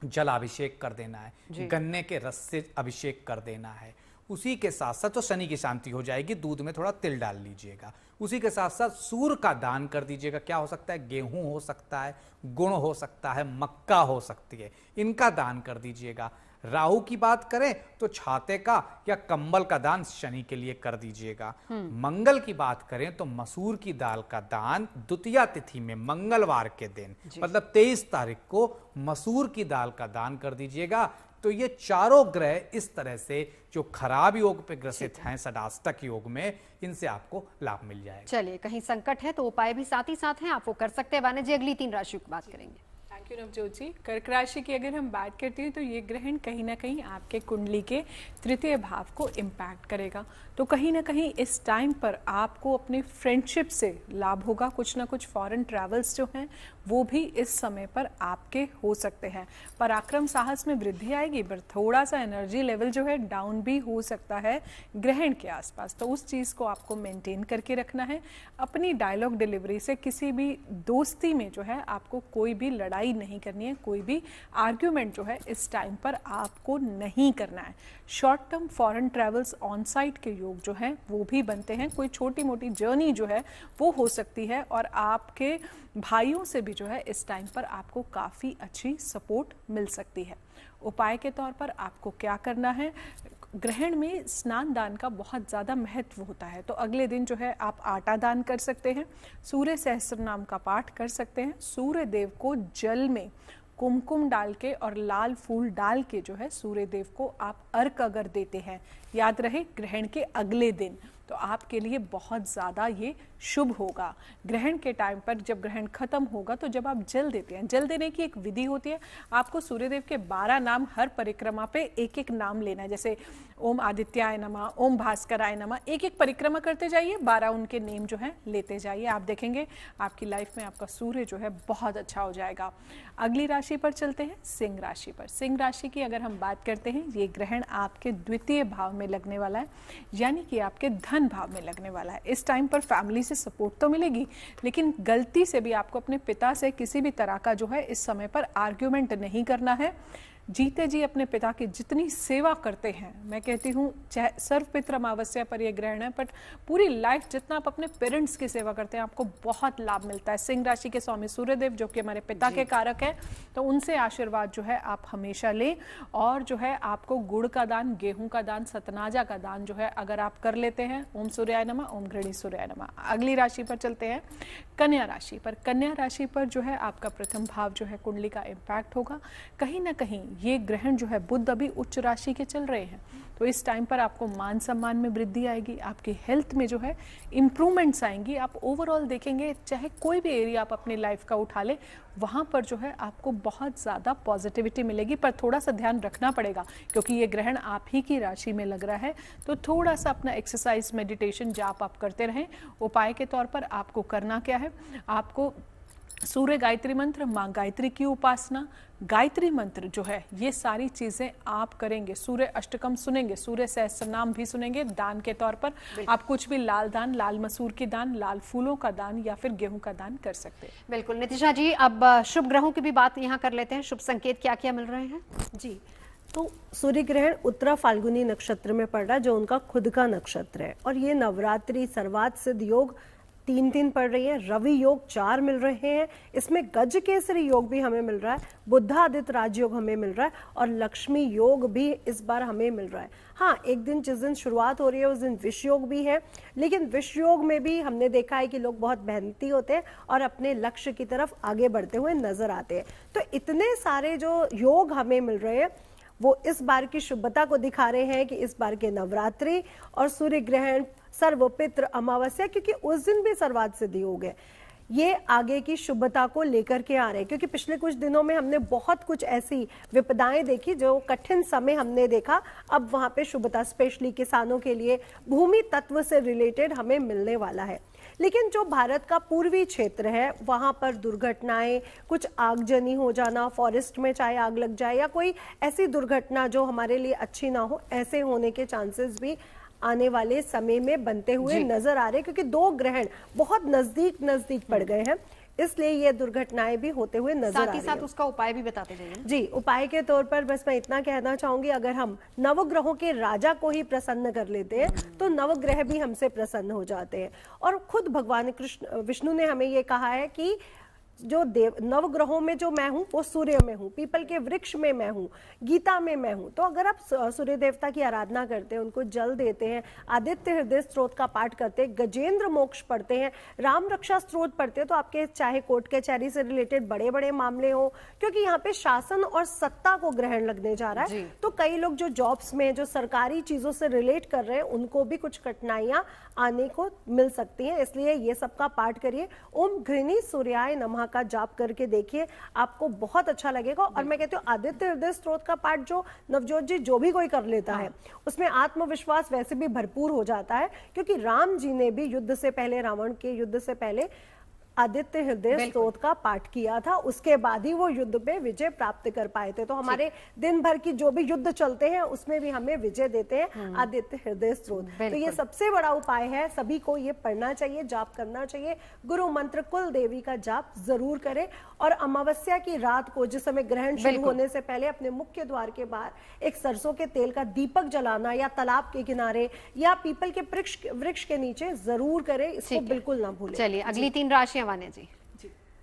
जलाभिषेक कर देना है, गन्ने के रस से अभिषेक कर देना है। उसी के साथ साथ तो शनि की शांति हो जाएगी, दूध में थोड़ा तिल डाल लीजिएगा। उसी के साथ साथ सूर्य का दान कर दीजिएगा। क्या हो सकता है? गेहूं हो सकता है, गुड़ हो सकता है, मक्का हो सकती है, इनका दान कर दीजिएगा। राहु की बात करें तो छाते का या कंबल का दान शनि के लिए कर दीजिएगा। मंगल की बात करें तो मसूर की दाल का दान द्वितीया तिथि में मंगलवार के दिन मतलब 23 तारीख को मसूर की दाल का दान कर दीजिएगा। तो ये चारों ग्रह इस तरह से जो खराब योग पे ग्रसित हैं षडाष्टक योग में, इनसे आपको लाभ मिल जाएगा। चलिए, कहीं संकट है तो उपाय भी साथ ही साथ हैं, आप वो कर सकते हैं। वाने जी, अगली 3 राशियों की बात करेंगे। थैंक यू नवजोत जी। कर्क राशि की अगर हम बात करते हैं तो ये ग्रहण कहीं ना कहीं आपके कुंडली के तृतीय भाव को इम्पैक्ट करेगा। तो कहीं ना कहीं इस टाइम पर आपको अपने फ्रेंडशिप से लाभ होगा। कुछ ना कुछ फॉरेन ट्रैवल्स जो हैं वो भी इस समय पर आपके हो सकते हैं। पराक्रम साहस में वृद्धि आएगी, पर थोड़ा सा एनर्जी लेवल जो है डाउन भी हो सकता है ग्रहण के आसपास। तो उस चीज़ को आपको मेंटेन करके रखना है। अपनी डायलॉग डिलीवरी से किसी भी दोस्ती में जो है आपको कोई भी लड़ाई नहीं करनी है, कोई भी आर्ग्यूमेंट जो है इस टाइम पर आपको नहीं करना है। Short term foreign travels on site के योग जो हैं वो भी बनते हैं। कोई छोटी मोटी जर्नी जो है वो हो सकती है और आपके भाइयों से भी जो है इस टाइम पर आपको काफ़ी अच्छी सपोर्ट मिल सकती है। उपाय के तौर पर आपको क्या करना है? ग्रहण में स्नान दान का बहुत ज़्यादा महत्व होता है। तो अगले दिन जो है आप आटा दान कर सकते हैं, सूर्य सहस्त्र नाम का पाठ कर सकते हैं, सूर्य देव को जल में कुमकुम डाल के और लाल फूल डाल के जो है सूर्य देव को आप अर्घ अगर देते हैं, याद रहे ग्रहण के अगले दिन, तो आपके लिए बहुत ज़्यादा ये शुभ होगा। ग्रहण के टाइम पर जब ग्रहण खत्म होगा तो जब आप जल देते हैं, जल देने की एक विधि होती है। आपको सूर्यदेव के 12 नाम हर परिक्रमा पे एक एक नाम लेना है। जैसे ओम आदित्याय नमः, ओम भास्कराय नमः, एक एक परिक्रमा करते जाइए, 12 उनके नेम जो है लेते जाइए। आप देखेंगे आपकी लाइफ में आपका सूर्य जो है बहुत अच्छा हो जाएगा। अगली राशि पर चलते हैं, सिंह राशि पर। सिंह राशि की अगर हम बात करते हैं, ये ग्रहण आपके द्वितीय भाव में लगने वाला है, यानी कि आपके धन भाव में लगने वाला है। इस टाइम पर फैमिली से सपोर्ट तो मिलेगी, लेकिन गलती से भी आपको अपने पिता से किसी भी तरह का जो है इस समय पर आर्ग्यूमेंट नहीं करना है। जीते जी अपने पिता की जितनी सेवा करते हैं, मैं कहती हूँ चाहे सर्वपित्र अमावस्या पर यह ग्रहण है, बट पूरी लाइफ जितना आप अपने पेरेंट्स की सेवा करते हैं आपको बहुत लाभ मिलता है। सिंह राशि के स्वामी सूर्यदेव जो कि हमारे पिता के कारक है, तो उनसे आशीर्वाद जो है आप हमेशा लें। और जो है आपको गुड़ का दान, गेहूं का दान, सतनाजा का दान जो है अगर आप कर लेते हैं, ओम सूर्याय नमः, ओम घृणी सूर्याय नमः। अगली राशि पर चलते हैं, कन्या राशि पर। कन्या राशि पर जो है आपका प्रथम भाव जो है कुंडली का इम्पैक्ट होगा। कहीं ना कहीं ये ग्रहण जो है बुध अभी उच्च राशि के चल रहे हैं, तो इस टाइम पर आपको मान सम्मान में वृद्धि आएगी, आपकी हेल्थ में जो है इम्प्रूवमेंट्स आएंगी। आप ओवरऑल देखेंगे चाहे कोई भी एरिया आप अपनी लाइफ का उठा लें, वहाँ पर जो है आपको बहुत ज़्यादा पॉजिटिविटी मिलेगी। पर थोड़ा सा ध्यान रखना पड़ेगा क्योंकि ये ग्रहण आप ही की राशि में लग रहा है, तो थोड़ा सा अपना एक्सरसाइज, मेडिटेशन, जाप आप करते रहें। उपाय के तौर पर आपको करना क्या है? आपको सूर्य गायत्री मंत्र, माँ गायत्री की उपासना, गायत्री मंत्र जो है ये सारी चीजें आप करेंगे। सूर्य अष्टकम सुनेंगे, सूर्य सहस्त्र नाम भी सुनेंगे। दान के तौर पर आप कुछ भी लाल दान, लाल मसूर की दान, लाल फूलों का दान या फिर गेहूं का दान कर सकते हैं। बिल्कुल नितिशा जी, अब शुभ ग्रहों की भी बात यहाँ कर लेते हैं। शुभ संकेत क्या क्या मिल रहे हैं? जी, तो सूर्य ग्रहण उत्तरा फाल्गुनी नक्षत्र में पड़ रहा है, जो उनका खुद का नक्षत्र है, और ये नवरात्रि सर्वात सिद्ध योग 3 पड़ रही है, रवि योग 4 मिल रहे हैं, इसमें गज केसरी योग भी हमें मिल रहा है, बुद्धादित्य राजयोग हमें मिल रहा है, और लक्ष्मी योग भी इस बार हमें मिल रहा है। हाँ, एक दिन जिस दिन शुरुआत हो रही है उस दिन विष योग भी है, लेकिन विष योग में भी हमने देखा है कि लोग बहुत मेहनती होते हैं और अपने लक्ष्य की तरफ आगे बढ़ते हुए नजर आते हैं। तो इतने सारे जो योग हमें मिल रहे हैं वो इस बार की शुभता को दिखा रहे हैं कि इस बार के नवरात्रि और सूर्य ग्रहण, सर्वपित्र अमावस्या, क्योंकि उस दिन भी सर्वात सिद्धि योग है, ये आगे की शुभता को लेकर के आ रहे हैं, क्योंकि पिछले कुछ दिनों में हमने बहुत कुछ ऐसी विपदाएं देखी, जो कठिन समय हमने देखा, अब वहां पे शुभता स्पेशली किसानों के लिए भूमि तत्व से रिलेटेड हमें मिलने वाला है। लेकिन जो भारत का पूर्वी क्षेत्र है वहां पर दुर्घटनाएं, कुछ आगजनी हो जाना, फॉरेस्ट में चाहे आग लग जाए या कोई ऐसी दुर्घटना जो हमारे लिए अच्छी ना हो, ऐसे होने के चांसेस भी आने वाले समय में बनते हुए नजर आ रहे हैं, क्योंकि दो ग्रहण बहुत नजदीक नजदीक पड़ गए हैं, इसलिए ये दुर्घटनाएं भी होते हुए नजर आ रही हैं। साथ ही साथ उसका उपाय भी बताते जाइए। जी, उपाय के तौर पर बस मैं इतना कहना चाहूंगी, अगर हम नवग्रहों के राजा को ही प्रसन्न कर लेते हैं तो नवग्रह भी हमसे प्रसन्न हो जाते हैं। और खुद भगवान कृष्ण विष्णु ने हमें ये कहा है कि जो नवग्रहों में जो मैं हूं वो सूर्य में हूं, पीपल के वृक्ष में मैं हूं, गीता में मैं हूं। तो अगर आप सूर्य देवता की आराधना करते हैं, उनको जल देते हैं, आदित्य हृदय स्त्रोत का पाठ करते हैं, गजेंद्र मोक्ष पढ़ते हैं, राम रक्षा स्त्रोत पढ़ते हैं, तो आपके चाहे कोर्ट कचहरी से रिलेटेड बड़े बड़े मामले हो, क्योंकि यहाँ पे शासन और सत्ता को ग्रहण लगने जा रहा है, तो कई लोग जो जॉब्स में जो सरकारी चीजों से रिलेट कर रहे हैं उनको भी कुछ कठिनाइयां आने को मिल सकती हैं। इसलिए ये सबका पाठ करिए। ओम घृणी सूर्याय नमः का जाप करके देखिए, आपको बहुत अच्छा लगेगा। और मैं कहती हूँ आदित्य हृदय स्त्रोत का पाठ जो नवजोत जी जो भी कोई कर लेता है उसमें आत्मविश्वास वैसे भी भरपूर हो जाता है, क्योंकि राम जी ने भी युद्ध से पहले, रावण के युद्ध से पहले आदित्य हृदय स्तोत्र का पाठ किया था, उसके बाद ही वो युद्ध पे विजय प्राप्त कर पाए थे। तो हमारे दिन भर की जो भी युद्ध चलते हैं उसमें भी हमें विजय देते हैं आदित्य हृदय स्तोत्र। तो ये सबसे बड़ा उपाय है, सभी को ये पढ़ना चाहिए, जाप करना चाहिए। गुरु मंत्र कुल देवी का जाप जरूर करें। और अमावस्या की रात को, जिस समय ग्रहण शुरू होने से पहले, अपने मुख्य द्वार के बाहर एक सरसों के तेल का दीपक जलाना, या तालाब के किनारे या पीपल के वृक्ष के नीचे जरूर करें, इसको बिल्कुल ना भूलें। चलिए अगली 3 राशियां वाने जी।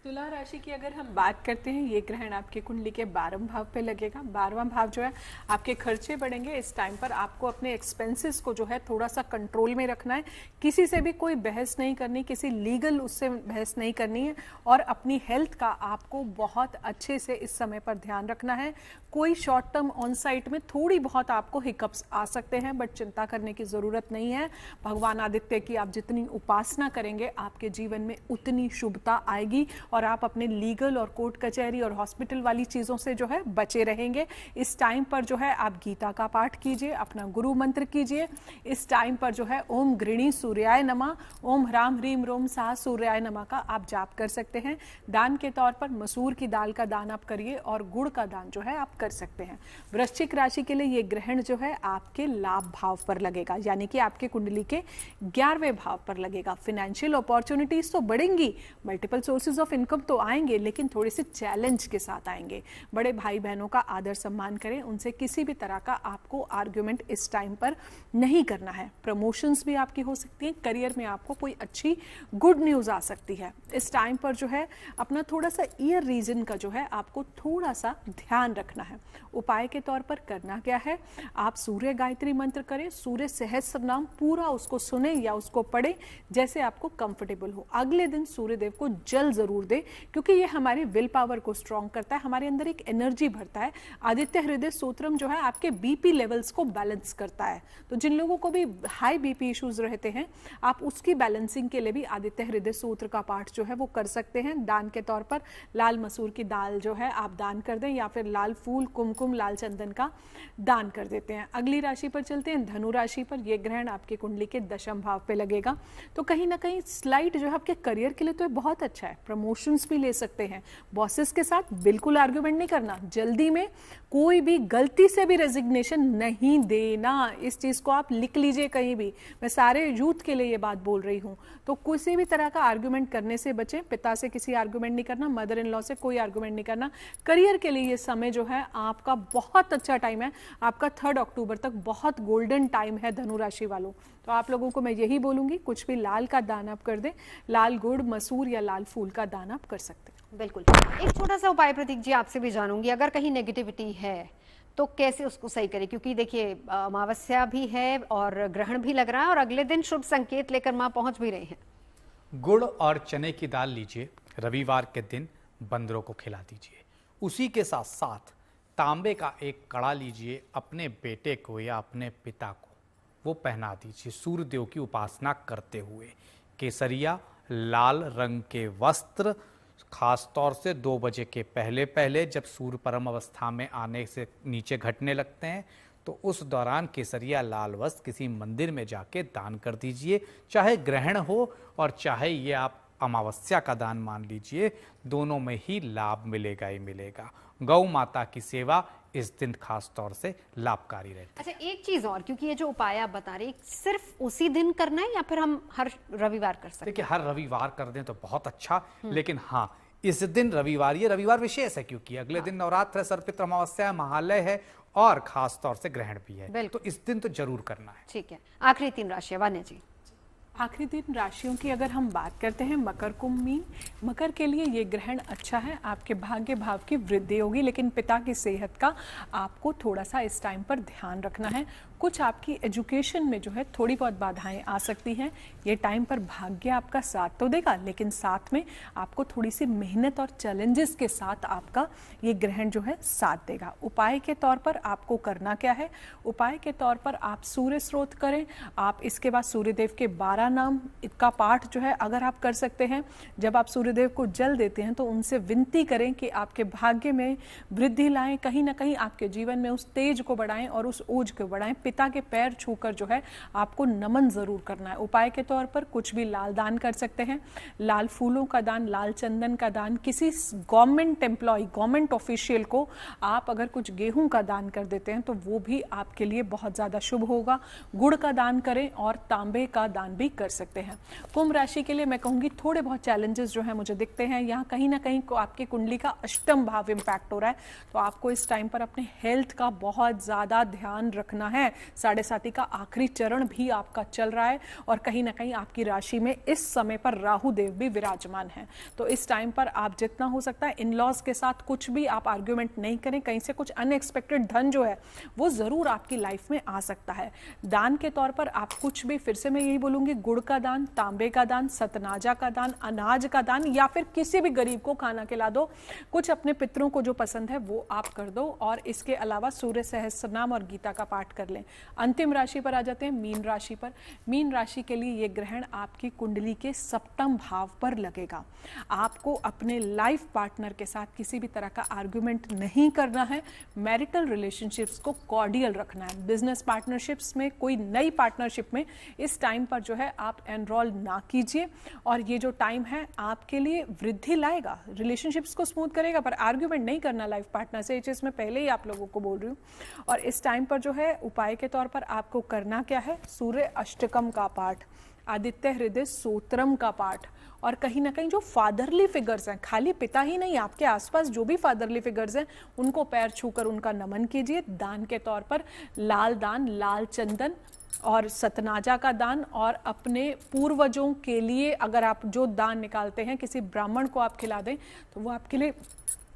तुला राशि की अगर हम बात करते हैं, ये ग्रहण आपके कुंडली के 12वें भाव पे लगेगा। 12वां भाव जो है आपके खर्चे बढ़ेंगे। इस टाइम पर आपको अपने एक्सपेंसेस को जो है थोड़ा सा कंट्रोल में रखना है। किसी से भी कोई बहस नहीं करनी, किसी लीगल उससे बहस नहीं करनी है। और अपनी हेल्थ का आपको बहुत अच्छे से इस समय पर ध्यान रखना है। कोई शॉर्ट टर्म ऑन साइट में थोड़ी बहुत आपको हिकअप्स आ सकते हैं, बट चिंता करने की जरूरत नहीं है। भगवान आदित्य की आप जितनी उपासना करेंगे आपके जीवन में उतनी शुभता आएगी और आप अपने लीगल और कोर्ट कचहरी और हॉस्पिटल वाली चीज़ों से जो है बचे रहेंगे। इस टाइम पर जो है आप गीता का पाठ कीजिए, अपना गुरु मंत्र कीजिए। इस टाइम पर जो है ओम घृणी सूर्याय नमः, ओम ह्राम ह्रीम रोम सा सूर्याय नमः का आप जाप कर सकते हैं। दान के तौर पर मसूर की दाल का दान आप करिए और गुड़ का दान जो है आप कर सकते हैं। वृश्चिक राशि के लिए ये ग्रहण जो है आपके लाभ भाव पर लगेगा, यानी कि आपके कुंडली के 11वें भाव पर लगेगा। फाइनेंशियल अपॉर्चुनिटीज तो बढ़ेंगी, मल्टीपल सोर्सेज ऑफ इनकम तो आएंगे, लेकिन थोड़े से चैलेंज के साथ आएंगे। बड़े भाई बहनों का आदर सम्मान करें, उनसे किसी भी तरह का आपको आर्ग्यूमेंट इस टाइम पर नहीं करना है। प्रमोशंस भी आपकी हो सकती हैं, करियर में आपको कोई अच्छी गुड न्यूज आ सकती है। इस टाइम पर जो है अपना थोड़ा सा ईयर रीजन का जो है आपको थोड़ा सा ध्यान रखना है। उपाय के तौर पर करना क्या है, आप सूर्य गायत्री मंत्र करें, सूर्य सहस्त्र नाम पूरा उसको सुने या उसको पढ़े जैसे आपको कंफर्टेबल हो। अगले दिन सूर्य देव को जल जरूर दे, क्योंकि ये हमारी विल पावर को स्ट्रॉन्ग करता है, हमारे अंदर एक एनर्जी भरता है। आदित्य हृदय सूत्रम जो है आपके बीपी लेवल्स को बैलेंस करता है। तो जिन लोगों को भी हाई बीपी इश्यूज रहते हैं, आप उसकी बैलेंसिंग के लिए भी आदित्य हृदय सूत्र का पाठ जो है वो कर सकते हैं। दान के तौर पर लाल मसूर की दाल जो है आप दान कर दें, या फिर लाल फूल, कुमकुम, लाल चंदन का दान कर देते हैं। अगली राशि पर चलते हैं, धनु राशि पर। यह ग्रहण आपके कुंडली के 10वें भाव पे लगेगा। तो कहीं ना कहीं स्लाइड जो है आपके करियर के लिए तो बहुत अच्छा है, प्रमोशंस भी ले सकते हैं। बॉसेस के साथ बिल्कुल आर्ग्यूमेंट नहीं करना, जल्दी में कोई भी गलती से भी रेजिग्नेशन नहीं देना। इस चीज को आप लिख लीजिए कहीं भी, मैं सारे यूथ के लिए ये बात बोल रही हूं। तो किसी भी तरह का आर्ग्यूमेंट करने से बचें। पिता से किसी आर्ग्यूमेंट नहीं करना, मदर इन लॉ से कोई आर्ग्यूमेंट नहीं करना। करियर के लिए ये समय जो है आपका बहुत अच्छा टाइम है। आपका 3 अक्टूबर तक बहुत गोल्डन टाइम है धनु राशि वालों। तो आप लोगों को मैं यही बोलूंगी, कुछ भी लाल का दान आप कर दें, लाल गुड़, मसूर या लाल फूल का दान आप कर सकते हैं। बिल्कुल। एक छोटा सा उपाय प्रतीक जी आपसे भी जानूंगी, अगर कहीं नेगेटिविटी है तो कैसे उसको सही करें, क्योंकि देखिए अमावस्या भी है और ग्रहण भी लग रहा है और अगले दिन शुभ संकेत लेकर मां पहुंच भी रहे हैं। गुड़ और चने की दाल लीजिए, रविवार के दिन बंदरों को खिला दीजिए। उसी के साथ साथ तांबे का एक कड़ा लीजिए, अपने बेटे को या अपने पिता को वो पहना दीजिए। सूर्य देव की उपासना करते हुए केसरिया लाल रंग के वस्त्र, खास तौर से 2 बजे के पहले पहले जब सूर्य परम अवस्था में आने से नीचे घटने लगते हैं, तो उस दौरान केसरिया लाल वस्त्र किसी मंदिर में जाके दान कर दीजिए। चाहे ग्रहण हो और चाहे ये आप अमावस्या का दान मान लीजिए, दोनों में ही लाभ मिलेगा ही मिलेगा। गौ माता की सेवा इस दिन खास तौर से लाभकारी रहती है। अच्छा, एक चीज और, क्योंकि ये जो उपाय आप बता रहे हैं सिर्फ उसी दिन करना है या फिर हम हर रविवार कर सकते हैं? देखिए, हर रविवार कर दें तो बहुत अच्छा, लेकिन हाँ, इस दिन रविवार, ये रविवार विशेष है क्योंकि अगले दिन नवरात्र है, सर्वपित्र अमावस्या है, महालय है और खास तौर से ग्रहण भी है, तो इस दिन तो जरूर करना है। ठीक है, आखिरी 3 राशियां, वान्या जी। आखिरी 3 राशियों की अगर हम बात करते हैं, मकर, कुंभ, मीन। मकर के लिए ये ग्रहण अच्छा है, आपके भाग्य भाव की वृद्धि होगी, लेकिन पिता की सेहत का आपको थोड़ा सा इस टाइम पर ध्यान रखना है। कुछ आपकी एजुकेशन में जो है थोड़ी बहुत बाधाएं आ सकती हैं। ये टाइम पर भाग्य आपका साथ तो देगा, लेकिन साथ में आपको थोड़ी सी मेहनत और चैलेंजेस के साथ आपका ये ग्रहण जो है साथ देगा। उपाय के तौर पर आपको करना क्या है? उपाय के तौर पर आप सूर्य स्रोत करें। आप इसके बाद सूर्यदेव के 12 नाम का पाठ जो है अगर आप कर सकते हैं, जब आप सूर्यदेव को जल देते हैं तो उनसे विनती करें कि आपके भाग्य में वृद्धि लाएं, कहीं ना कहीं आपके जीवन में उस तेज को बढ़ाएं और उस ओज को बढ़ाएं। पिता के पैर छूकर जो है आपको नमन जरूर करना है। उपाय के तौर पर कुछ भी लाल दान कर सकते हैं, लाल फूलों का दान, लाल चंदन का दान। किसी गवर्नमेंट एम्प्लॉय, गवर्नमेंट ऑफिशियल को आप अगर कुछ गेहूं का दान कर देते हैं तो वो भी आपके लिए बहुत ज्यादा शुभ होगा। गुड़ का दान करें और तांबे का दान भी कर सकते हैं। कुंभ राशि के लिए मैं कहूंगी थोड़े बहुत चैलेंजेस जो है मुझे दिखते हैं। यहाँ कहीं ना कहीं को आपकी कुंडली का अष्टम भाव इंपैक्ट हो रहा है, तो आपको इस टाइम पर अपने हेल्थ का बहुत ज्यादा ध्यान रखना है। 7.5 का आखिरी चरण भी आपका चल रहा है और कहीं ना कहीं आपकी राशि में इस समय पर राहु देव भी विराजमान है। तो इस टाइम पर आप जितना हो सकता है इन लॉज के साथ कुछ भी आप आर्ग्यूमेंट नहीं करें। कहीं से कुछ अनएक्सपेक्टेड धन जो है वो जरूर आपकी लाइफ में आ सकता है। दान के तौर पर आप कुछ भी, फिर से मैं यही बोलूंगी, गुड़ का दान, तांबे का दान, सतनाजा का दान, अनाज का दान या फिर किसी भी गरीब को खाना खिला दो। कुछ अपने पितरों को जो पसंद है वो आप कर दो और इसके अलावा सूर्य सहस्त्रनाम और गीता का पाठ कर लें। अंतिम राशि पर आ जाते हैं, मीन राशि पर। मीन राशि के लिए ये ग्रहण आपकी कुंडली के सप्तम भाव पर लगेगा। आपको अपने लाइफ पार्टनर के साथ किसी भी तरह का आर्गुमेंट नहीं करना है। मैरिटल रिलेशनशिप्स को कॉर्डियल रखना है। बिजनेस पार्टनरशिप्स में, कोई नई पार्टनरशिप में इस टाइम पर जो है आप एनरोल ना कीजिए और ये जो टाइम है आपके लिए वृद्धि लाएगा, रिलेशनशिप्स को स्मूथ करेगा, पर आर्ग्यूमेंट नहीं करना लाइफ पार्टनर से। ये चीज मैं पहले ही आप लोगों को बोल रही हूँ। और इस टाइम पर जो है उपाय के तौर पर आपको करना क्या है? सूर्य अष्टकम का पाठ, आदित्य हृदय स्तोत्रम का पाठ और कहीं ना कहीं जो फादरली फिगर्स हैं, खाली पिता ही नहीं, आपके आसपास जो भी फादरली फिगर्स हैं उनको पैर छूकर उनका नमन कीजिए। दान के तौर पर लाल दान, लाल चंदन और सतनाजा का दान, और अपने पूर्वजों के लिए अगर आप जो दान निकालते हैं किसी ब्राह्मण को आप खिला दें तो वो आपके लिए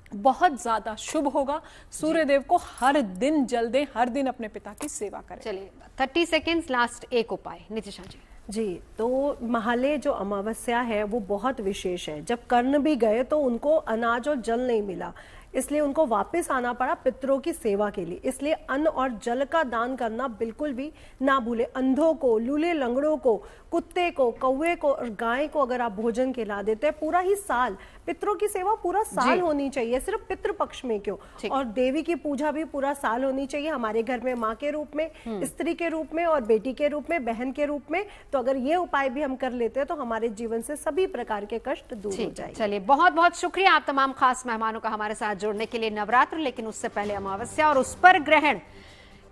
बहुत ज्यादा शुभ होगा। सूर्यदेव को हर दिन जल दें, हर दिन अपने पिता की सेवा करें। चलिए 30 सेकेंड्स, लास्ट एक उपाय, नितिशा जी। जी, तो महालय जो अमावस्या है वो बहुत विशेष है। जब कर्ण भी गए तो उनको अनाज और जल नहीं मिला, इसलिए उनको वापस आना पड़ा पितरों की सेवा के लिए। इसलिए अन्न और जल का दान करना बिल्कुल भी ना भूले। अंधों को, लूले लंगड़ों को, कुत्ते को, कौवे को और गाय को अगर आप भोजन खिला देते हैं, पूरा ही साल, पितरों की सेवा पूरा साल होनी चाहिए, सिर्फ पितृ पक्ष में क्यों। और देवी की पूजा भी पूरा साल होनी चाहिए। हमारे घर में माँ के रूप में, स्त्री के रूप में और बेटी के रूप में, बहन के रूप में। तो अगर ये उपाय भी हम कर लेते हैं तो हमारे जीवन से सभी प्रकार के कष्ट दूर हो जाएंगे। चलिए, बहुत बहुत शुक्रिया आप तमाम खास मेहमानों का हमारे साथ जुड़ने के लिए। नवरात्र, लेकिन उससे पहले अमावस्या और उस पर ग्रहण,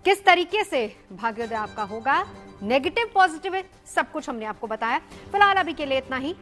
किस तरीके से भाग्योदय आपका होगा, नेगेटिव पॉजिटिव है, सब कुछ हमने आपको बताया। फिलहाल अभी के लिए इतना ही।